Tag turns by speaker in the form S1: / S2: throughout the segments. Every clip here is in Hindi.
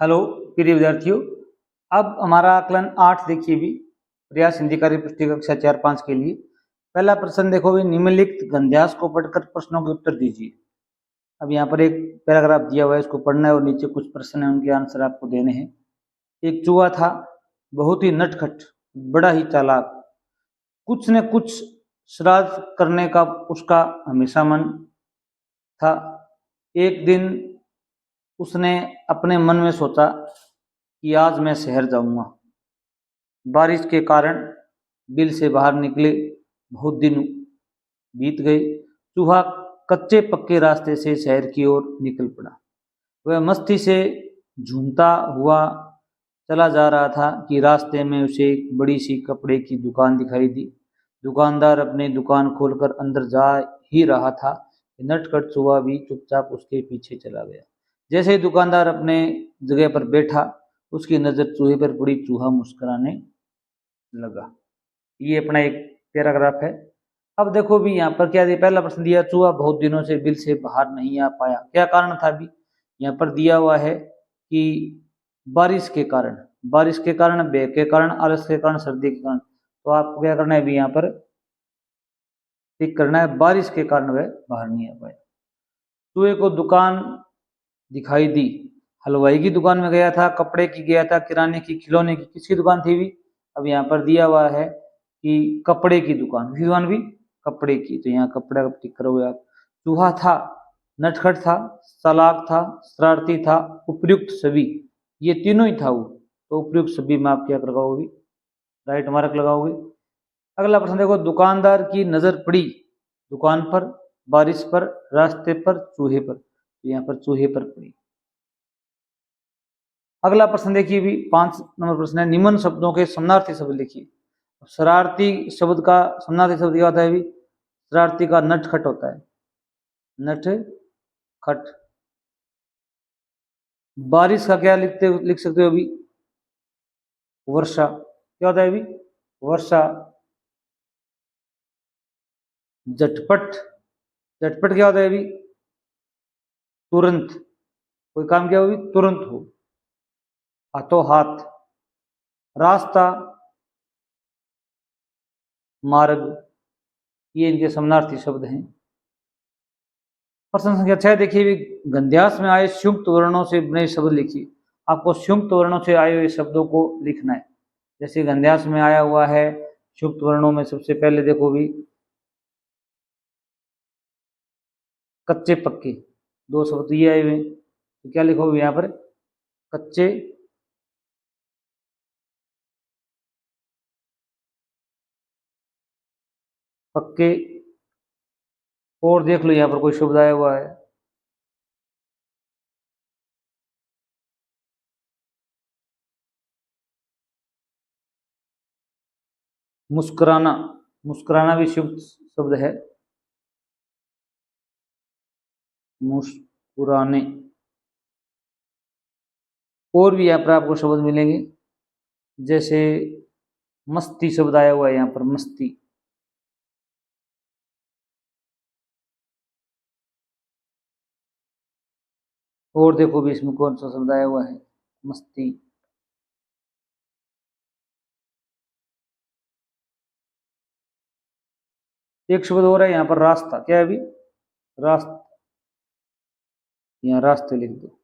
S1: हेलो प्रिय विद्यार्थियों। अब हमारा आकलन 8 देखिए भी प्रयास हिंदी कार्य पुस्तिका कक्षा 4-5 के लिए पहला प्रश्न देखो भी, निम्नलिखित गद्यांश को पढ़कर प्रश्नों के उत्तर दीजिए। अब यहाँ पर एक पैराग्राफ दिया हुआ है, इसको पढ़ना है और नीचे कुछ प्रश्न है, उनके आंसर आपको देने हैं। एक चूहा था, बहुत ही नटखट, बड़ा ही चालाक। कुछ न कुछ शरारत करने का उसका हमेशा मन था। एक दिन उसने अपने मन में सोचा कि आज मैं शहर जाऊंगा। बारिश के कारण बिल से बाहर निकले, बहुत दिन बीत गए। चूहा कच्चे पक्के रास्ते से शहर की ओर निकल पड़ा। वह मस्ती से झूमता हुआ चला जा रहा था कि रास्ते में उसे एक बड़ी सी कपड़े की दुकान दिखाई दी। दुकानदार अपनी दुकान खोलकर अंदर जा ही रहा था, नटखट चूहा भी चुपचाप उसके पीछे चला गया। जैसे ही दुकानदार अपने जगह पर बैठा, उसकी नज़र चूहे पर पड़ी। चूहा मुस्कुराने लगा। ये अपना एक पैराग्राफ है। अब देखो भी यहाँ पर क्या दिया, पहला प्रश्न दिया, चूहा बहुत दिनों से बिल से बाहर नहीं आ पाया, क्या कारण था? भी यहाँ पर दिया हुआ है कि बारिश के कारण, बारिश के कारण, बेग के कारण, आलस के कारण, सर्दी के कारण। तो आपको क्या करना है भी यहाँ पर टिक करना है, बारिश के कारण वह बाहर नहीं आ पाया। चूहे को दुकान दिखाई दी। हलवाई की दुकान में गया था, कपड़े की गया था, किराने की, खिलौने की, किसकी दुकान थी भी? अब यहाँ पर दिया हुआ है कि कपड़े की दुकान भी कपड़े की, तो यहाँ कपड़ा का टिक करोगे आप। चूहा था, नटखट था, चालाक था, शरारती था, उपयुक्त सभी, ये तीनों ही था वो। तो उपयुक्त सभी में आप क्या लगाओगे? राइट मार्क लगाओगे। अगला प्रश्न देखो, दुकानदार की नजर पड़ी दुकान पर, बारिश पर, रास्ते पर, चूहे पर। तो यहाँ पर चूहे पर पड़ी। अगला प्रश्न देखिए भी, 5 नंबर प्रश्न है, निम्न शब्दों के समानार्थी शब्द लिखिए। शरारती शब्द का समानार्थी शब्द क्या होता है भी? शरारती का नटखट होता है, नटखट। बारिश का क्या लिख सकते हो अभी? वर्षा। क्या होता है अभी? वर्षा। झटपट, झटपट क्या होता है अभी? तुरंत, कोई काम क्या हो भी तुरंत हो, हाथों हाथ। रास्ता, मार्ग, ये इनके समानार्थी शब्द हैं। प्रश्न संख्या 6 देखिए भी, गद्यांश में आए संयुक्त वर्णों से बने शब्द लिखिए। आपको संयुक्त वर्णों से आए हुए शब्दों को लिखना है। जैसे गद्यांश में आया हुआ है संयुक्त वर्णों में, सबसे पहले देखो भी, कच्चे पक्के, 2 शब्द ये आए हुए, तो क्या लिखोगे यहाँ पर? कच्चे पक्के। और देख लो यहाँ पर कोई शब्द आया हुआ है, मुस्कुराना। मुस्कुराना भी संयुक्त शब्द है, मुस्कुराने। और भी यहाँ पर आपको शब्द मिलेंगे, जैसे मस्ती शब्द आया हुआ है यहाँ पर, मस्ती। और देखो भी इसमें कौन सा शब्द आया हुआ है, मस्ती। एक शब्द और है यहाँ पर, रास्ता। क्या है अभी? रास्ता, यहाँ रास्ते लिख दो।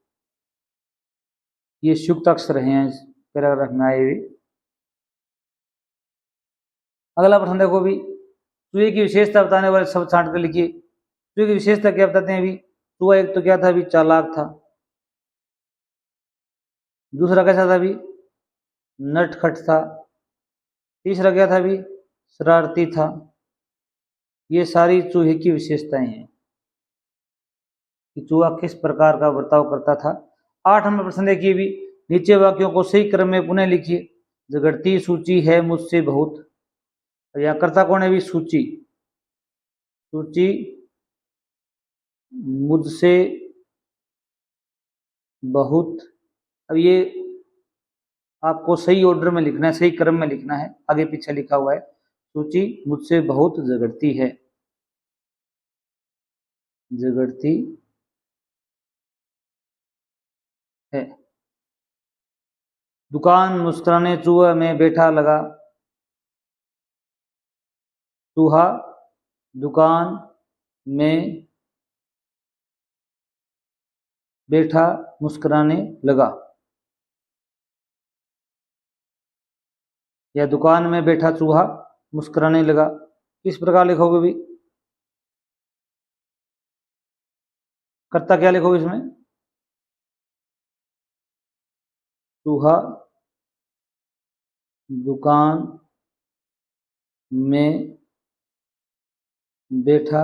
S1: ये संयुक्त अक्षर हैं इस पैराग्राफ में आए हुए। अगला प्रश्न देखो भी, चूहे की विशेषता बताने वाले शब्द छांट कर लिखिए। चूहे की विशेषता क्या बताते हैं अभी? चूहा एक तो क्या था अभी? चालाक था। दूसरा कैसा था अभी? नटखट था। तीसरा क्या था अभी? शरारती था। ये सारी चूहे की विशेषताएं हैं कि चूहा किस प्रकार का बर्ताव करता था। 8 नंबर प्रश्न देखिए भी, नीचे वाक्यों को सही क्रम में पुनः लिखिए। झगड़ती सूची है मुझसे बहुत। यहाँ करता कौन है भी? सूची। सूची मुझसे बहुत। अब ये आपको सही ऑर्डर में लिखना है, सही क्रम में लिखना है, आगे पीछे लिखा हुआ है। सूची मुझसे बहुत झगड़ती है, झगड़ती है। दुकान मुस्कुराने चूहा में बैठा लगा। चूहा दुकान में बैठा मुस्कुराने लगा, या दुकान में बैठा चूहा मुस्कुराने लगा। किस प्रकार लिखोगे भी? कर्ता क्या लिखोगे इसमें? चूहा दुकान में बैठा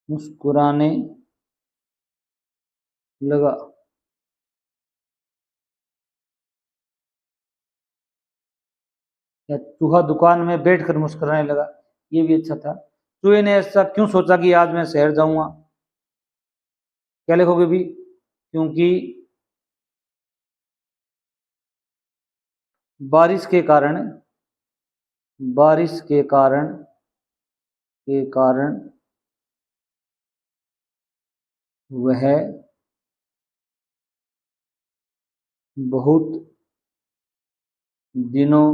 S1: मुस्कुराने लगा। या चूहा दुकान में बैठकर मुस्कुराने लगा, ये भी अच्छा था। चूहे ने ऐसा क्यों सोचा कि आज मैं शहर जाऊंगा? क्या लिखोगे भी? क्योंकि बारिश के कारण वह बहुत दिनों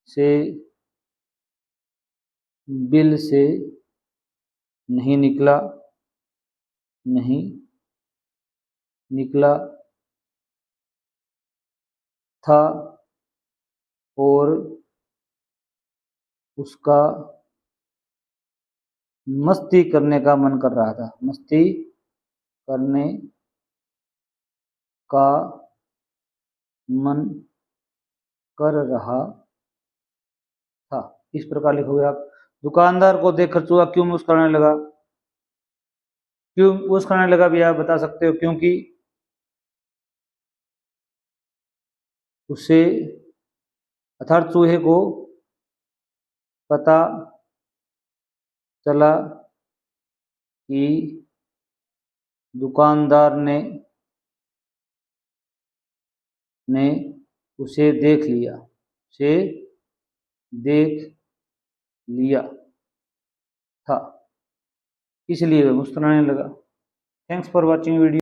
S1: से बिल से नहीं निकला था और उसका मस्ती करने का मन कर रहा था। मस्ती करने का मन कर रहा था। इस प्रकार लिखोगे आप। दुकानदार को देखकर चूहा क्यों मुस्कुराने लगा? क्यों मुस्कुराने लगा भी आप बता सकते हो। क्योंकि उसे अर्थात चूहे को पता चला कि दुकानदार ने उसे देख लिया था, इसलिए वह मुस्कुराने लगा। Thanks for watching video.